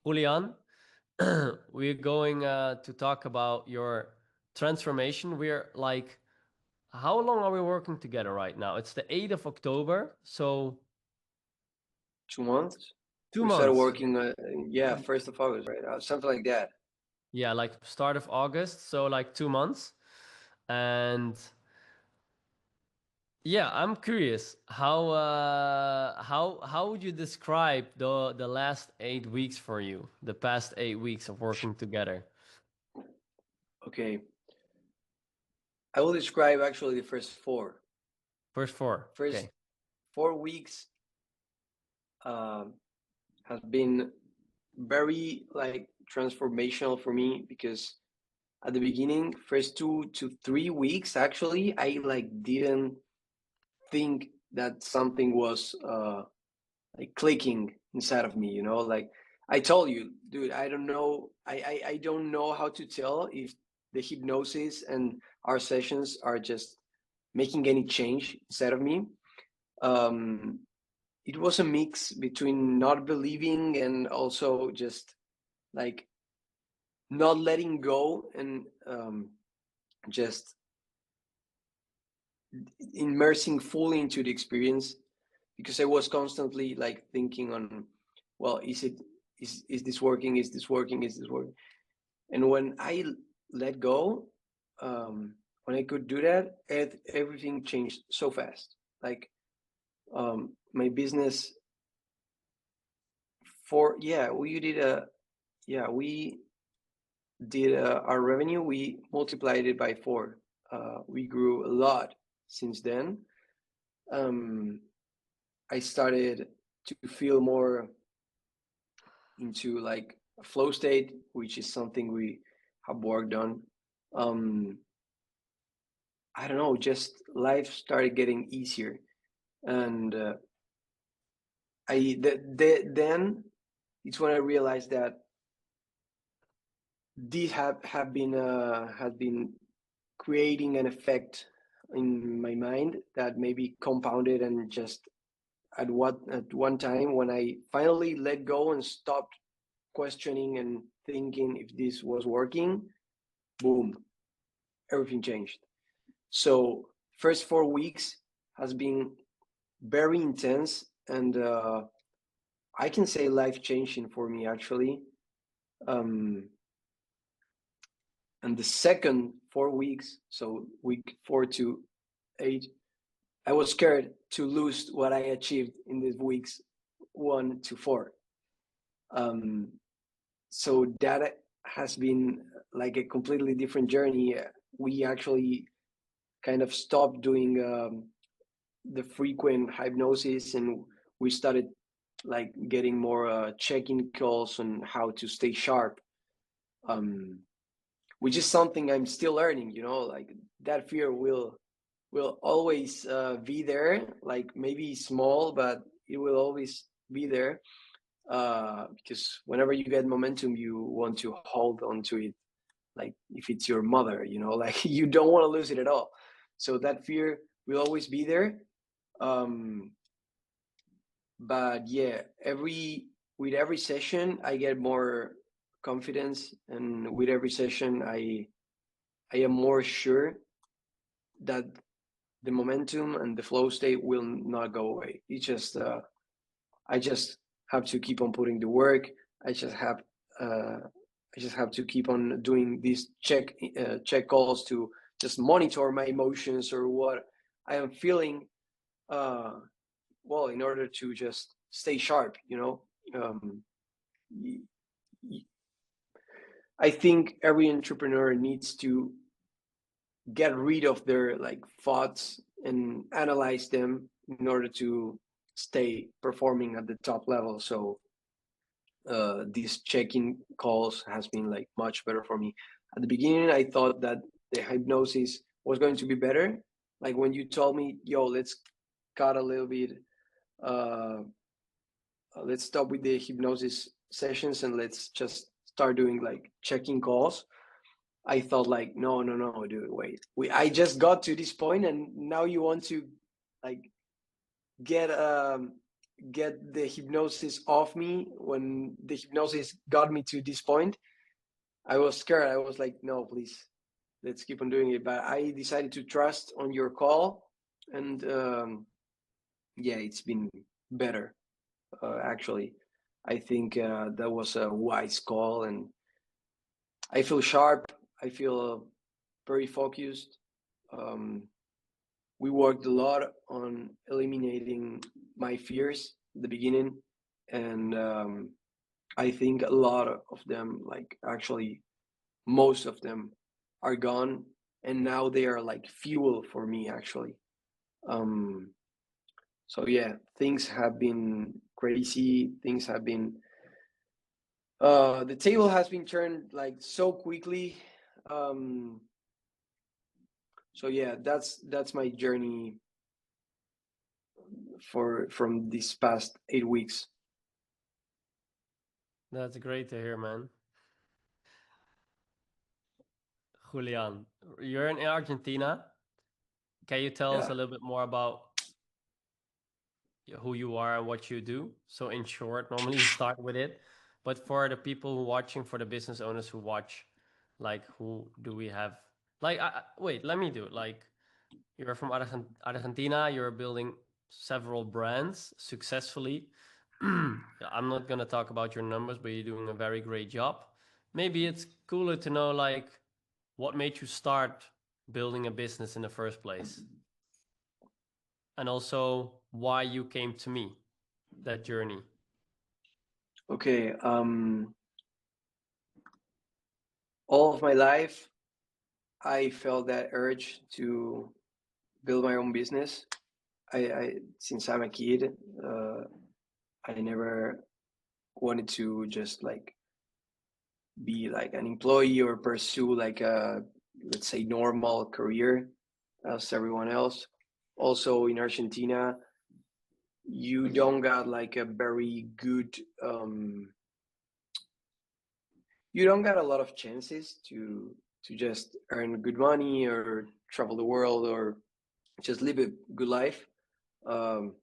Julián, we're going to talk about your transformation. We're like, how long are we working together right now? It's the 8th of October, so 2 months. 2 We started months. working, 1st of August, right? Something like that. Yeah, like start of August, so like 2 months. And yeah, I'm curious how would you describe the last 8 weeks for you, the past 8 weeks of working together? Okay. I will describe actually the first four. First four. First Okay. 4 weeks has been very like transformational for me because at the beginning, first 2 to 3 weeks, actually, I like didn't think that something was like clicking inside of me, like I told you, dude, I don't know, I don't know how to tell if the hypnosis and our sessions are just making any change inside of me. um it was a mix between not believing and also just like not letting go and just immersing fully into the experience, because I was constantly like thinking on, well, is this working? Is this working? Is this working? And when I let go, when I could do that, everything changed so fast. Like my business for we did our revenue. We multiplied it by 4. We grew a lot since then. Um, I started to feel more into like a flow state, which is something we have worked on. Um, I don't know, just life started getting easier, and then it's when I realized that these have been has been creating an effect in my mind that maybe compounded, and just at one time when I finally let go and stopped questioning and thinking if this was working, boom, everything changed. So first 4 weeks has been very intense, and I can say life changing for me actually. Um, and the second 4 weeks, so week 4 to 8, I was scared to lose what I achieved in these weeks 1 to 4. Um, so that has been like a completely different journey. We actually kind of stopped doing the frequent hypnosis, and we started like getting more check-in calls on how to stay sharp, um, which is something I'm still learning. Like that fear will always be there, like maybe small, but it will always be there, because whenever you get momentum, you want to hold on to it, like if it's your mother, like you don't want to lose it at all. So that fear will always be there. um but yeah, with every session I get more confidence, and with every session I am more sure that the momentum and the flow state will not go away. It's just I just have to keep on putting the work. I just have to keep on doing these check calls to just monitor my emotions or what I am feeling, uh well, in order to just stay sharp. um I think every entrepreneur needs to get rid of their like thoughts and analyze them in order to stay performing at the top level. So these check-in calls has been like much better for me. At the beginning, I thought that the hypnosis was going to be better. Like when you told me, "Yo, let's cut a little bit. Uh, let's stop with the hypnosis sessions and let's just start doing like check-in calls." I thought like, no, no, no, dude, wait. I just got to this point, and now you want to like get get the hypnosis off me, when the hypnosis got me to this point, I was scared. I was like, no, please, let's keep on doing it. But I decided to trust on your call, and yeah, it's been better. Actually, I think that was a wise call, and I feel sharp. I feel very focused. We worked a lot on eliminating my fears at the beginning, and I think a lot of them, like actually most of them, are gone, and now they are like fuel for me actually. So yeah, things have been crazy. Things have been the table has been turned like so quickly. So yeah, that's my journey from these past 8 weeks. That's great to hear, man. Julian, you're in Argentina. Can you tell us Yeah. a little bit more about who you are and what you do? So in short, normally we start with it, but for the people who watching, for the business owners who watch, like who do we have? Like, wait, let me do it. Like, you're from Argentina. You're building several brands successfully. I'm not gonna talk about your numbers, but you're doing a very great job. Maybe it's cooler to know like what made you start building a business in the first place, and also why you came to me, that journey. Okay. All of my life, I felt that urge to build my own business. I since I'm a kid, I never wanted to just like be like an employee or pursue like a, let's say, normal career as everyone else. Also in Argentina, you don't got like a very good you don't got a lot of chances to just earn good money or travel the world or just live a good life. um,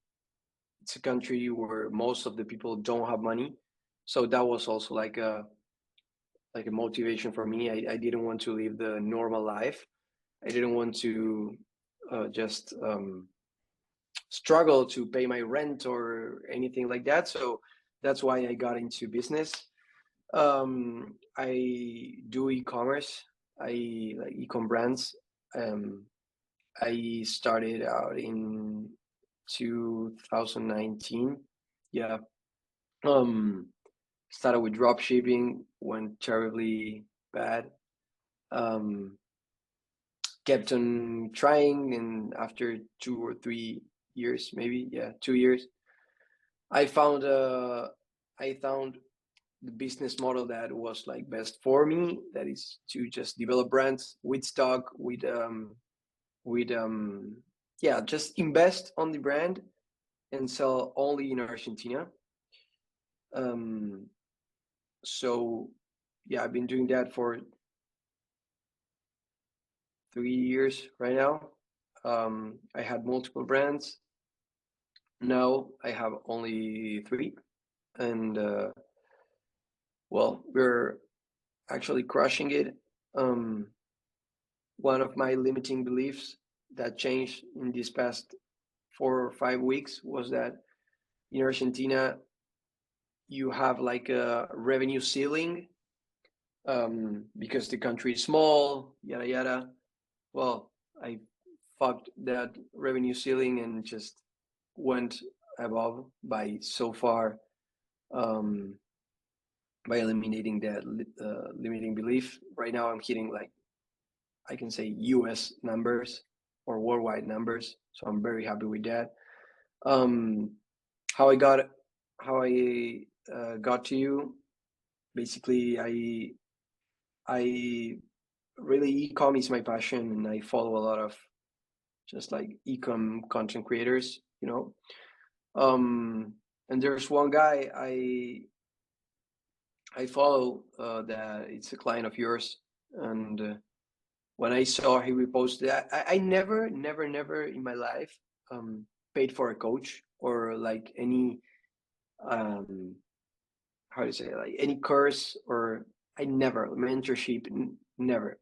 it's a country where most of the people don't have money, so that was also like a motivation for me. I didn't want to live the normal life. I didn't want to just struggle to pay my rent or anything like that. So that's why I got into business. I do e-commerce. I like e-com brands. Um, I started out in 2019. Yeah. Um, Started with drop shipping, went terribly bad. Um, Kept on trying, and after 2 or 3 years, maybe, yeah, 2 years, I found the business model that was like best for me. That is to just develop brands with stock, with yeah, just invest on the brand and sell only in Argentina. Um, so yeah, I've been doing that for 3 years right now. I had multiple brands. Now I have only three, and well, we're actually crushing it. Um, One of my limiting beliefs that changed in these past 4 or 5 weeks was that in Argentina you have like a revenue ceiling, because the country is small, yada yada. Well, I fucked that revenue ceiling and just went above by so far, um, by eliminating that limiting belief. Right now, I'm hitting like, I can say, US numbers or worldwide numbers. So I'm very happy with that. Um, how I got how I got to you. Basically, I really, e-com is my passion, and I follow a lot of just like e-com content creators, you know. And there's one guy I follow that it's a client of yours, and when I saw he reposted that, I never in my life paid for a coach or like any um, how to say, like any course, or I never mentorship, never.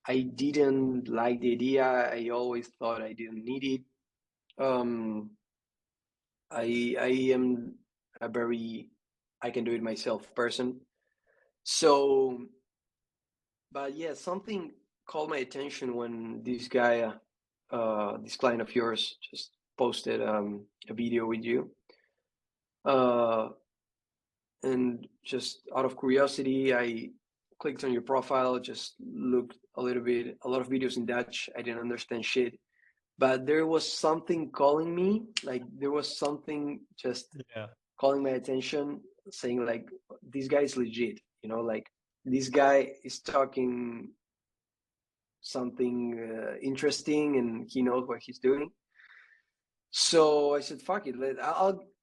I didn't like the idea. I always thought I didn't need it. Um, I am a very I can do it myself person. So, but yeah, something called my attention when this guy, this client of yours, just posted a video with you. Uh, and just out of curiosity, I clicked on your profile, just looked a little bit, a lot of videos in Dutch. I didn't understand shit, but there was something calling me, like there was something just Yeah. calling my attention, saying like, this guy is legit, like this guy is talking something interesting and he knows what he's doing. So I said, fuck it,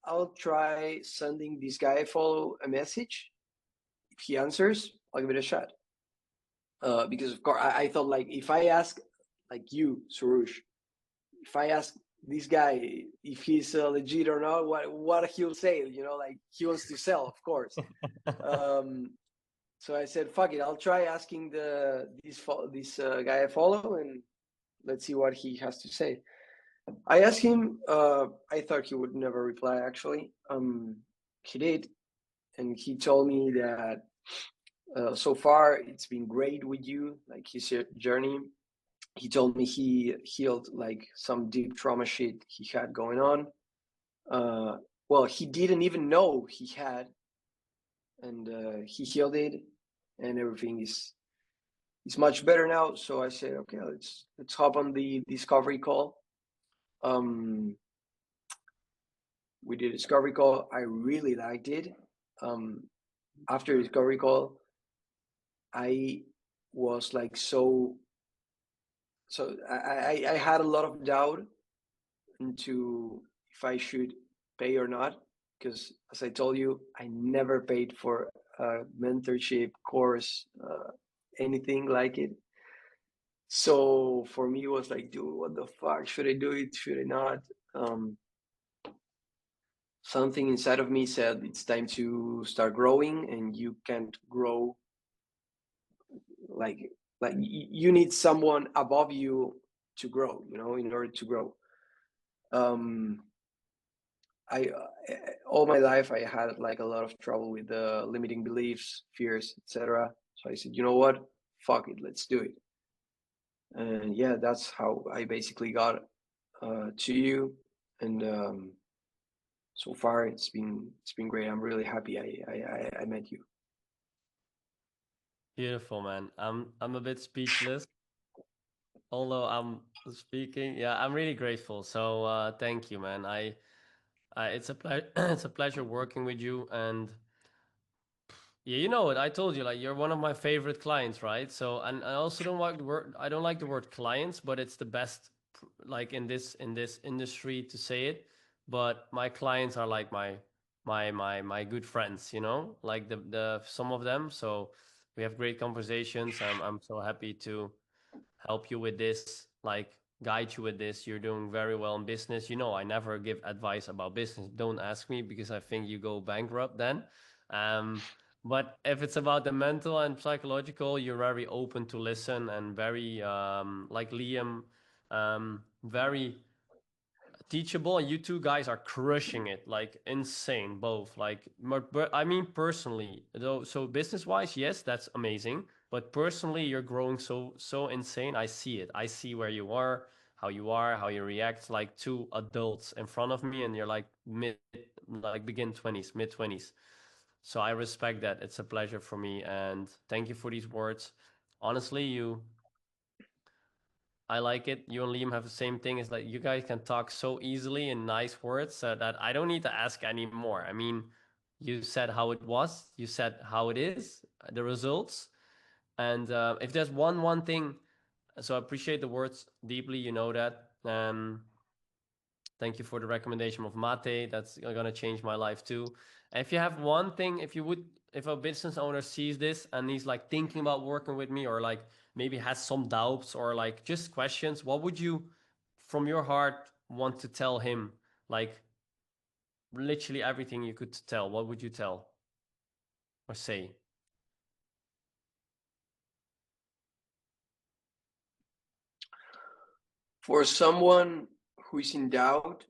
I'll try sending this guy I follow a message. If he answers, I'll give it a shot. Because of course I thought, like, if I ask, like you, Surush, if I ask this guy if he's legit or not, what he'll say, like he wants to sell, of course. um, so I said, fuck it, I'll try asking this guy I follow, and let's see what he has to say. I asked him. I thought he would never reply. Actually, he did, and he told me that so far it's been great with you, like his journey. He told me he healed like some deep trauma shit he had going on. Well, he didn't even know he had, and he healed it, and everything is much better now. So I said, okay, let's hop on the discovery call. Um, we did a discovery call. I really liked it. Um, After the discovery call, I was like so I had a lot of doubt into if I should pay or not, because as I told you, I never paid for a mentorship course, anything like it. So for me, it was like, dude, what the fuck? Should I do it? Should I not? Um, Something inside of me said it's time to start growing, and you can't grow like you need someone above you to grow, in order to grow. um I All my life I had like a lot of trouble with limiting beliefs, fears, etc. So I said, you know what, fuck it, let's do it. And yeah, that's how I basically got to you. And so far it's been great. I'm really happy I met you. Beautiful, man. I'm a bit speechless, although I'm speaking. Yeah, I'm really grateful. So thank you, man. It's a it's a pleasure working with you, and yeah, you know what? I told you, like, you're one of my favorite clients, right? So, and I also don't like the word. I don't like the word clients, but it's the best, like in this industry to say it. But my clients are like my good friends, you know, like the some of them. So we have great conversations. I'm so happy to help you with this, like guide you with this. You're doing very well in business. You know, I never give advice about business. Don't ask me because I think you go bankrupt then. Um, but if it's about the mental and psychological, you're very open to listen and very, like Liam, very teachable. And you two guys are crushing it, like insane, both. Like, but I mean, personally, though, so business wise, yes, that's amazing. But personally, you're growing so insane. I see it. I see where you are, how you react, like two adults in front of me, and you're like like begin 20s, mid 20s. So I respect that. It's a pleasure for me, and thank you for these words. Honestly, I like it. You and Liam have the same thing. Is like you guys can talk so easily in nice words so that I don't need to ask anymore. I mean, you said how it was. You said how it is, the results, and if there's one thing, so I appreciate the words deeply. You know that. Thank you for the recommendation of mate. That's gonna change my life too. And if you have one thing, if a business owner sees this and he's like thinking about working with me, or like maybe has some doubts or like just questions, what would you, from your heart, want to tell him? Like, literally everything you could tell, what would you tell or say? For someone who is in doubt,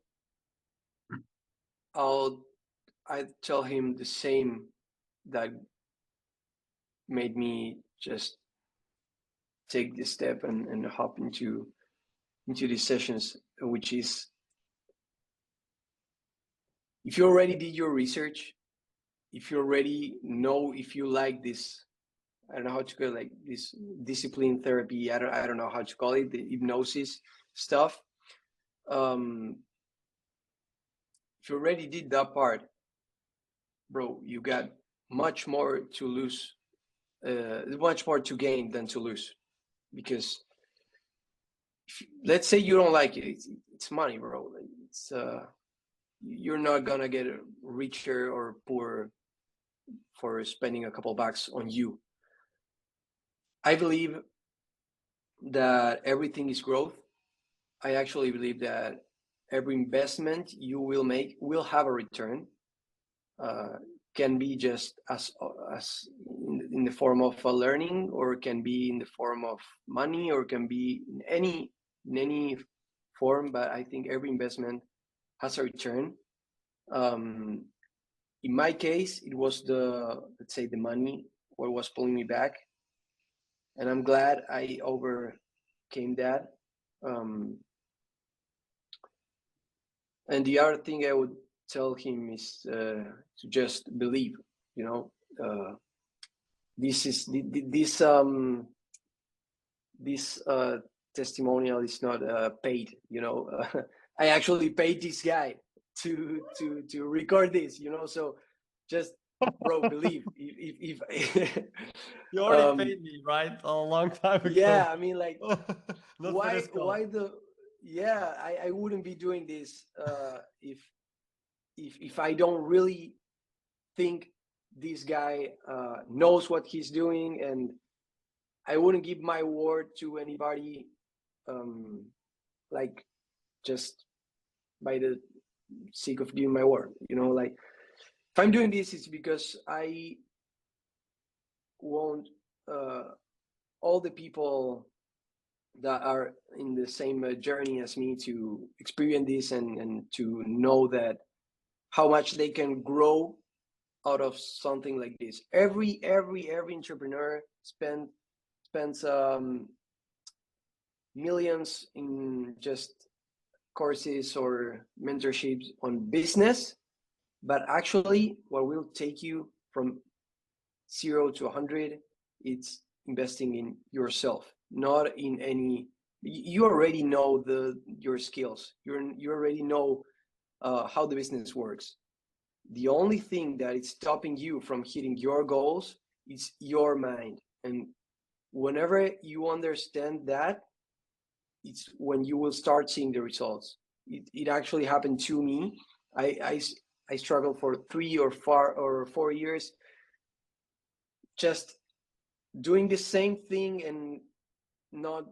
I'd tell him the same that made me just take this step and hop into these sessions, which is, if you already did your research, if you already know if you like this, I don't know how to call it, like this discipline therapy, I don't know how to call it, the hypnosis stuff. If you already did that part, bro, you got much more to lose, much more to gain than to lose. Because let's say you don't like it, it's money, bro. It's you're not gonna get richer or poorer for spending a couple bucks on you. I believe that everything is growth. I actually believe that every investment you will make will have a return. Can be just as in the form of a learning, or can be in the form of money, or can be in any form. But I think every investment has a return. In my case, it was let's say the money what was pulling me back, and I'm glad I overcame that. And the other thing I would tell him is to just believe. You know, this is this testimonial is not paid. You know, I actually paid this guy to record this. You know, so just, bro, believe. If You already paid me, right? A long time ago. yeah, I mean, like, Not for this call. why the yeah, I wouldn't be doing this if I don't really think this guy knows what he's doing, and I wouldn't give my word to anybody, like, just by the sake of giving my word. You know, like, if I'm doing this, it's because I want all the people that are in the same journey as me to experience this, and to know that how much they can grow out of something like this. Every entrepreneur spends millions in just courses or mentorships on business, but actually what will take you from 0 to 100, it's investing in yourself, not in any. You already know your skills. You already know how the business works. The only thing that is stopping you from hitting your goals is your mind. And whenever you understand that, it's when you will start seeing the results. It actually happened to me. I struggled for 3 or 4 years just doing the same thing and not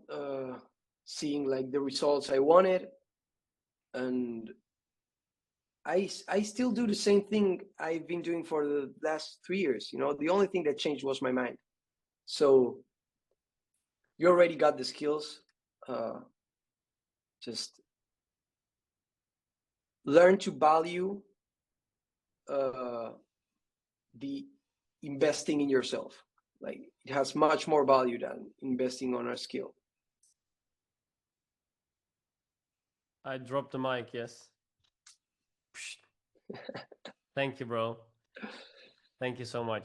seeing like the results I wanted. And I still do the same thing I've been doing for the last 3 years. You know, the only thing that changed was my mind. So you already got the skills. Just learn to value the investing in yourself. Like, it has much more value than investing on a skill. I dropped the mic, yes. Thank you, bro. Thank you so much.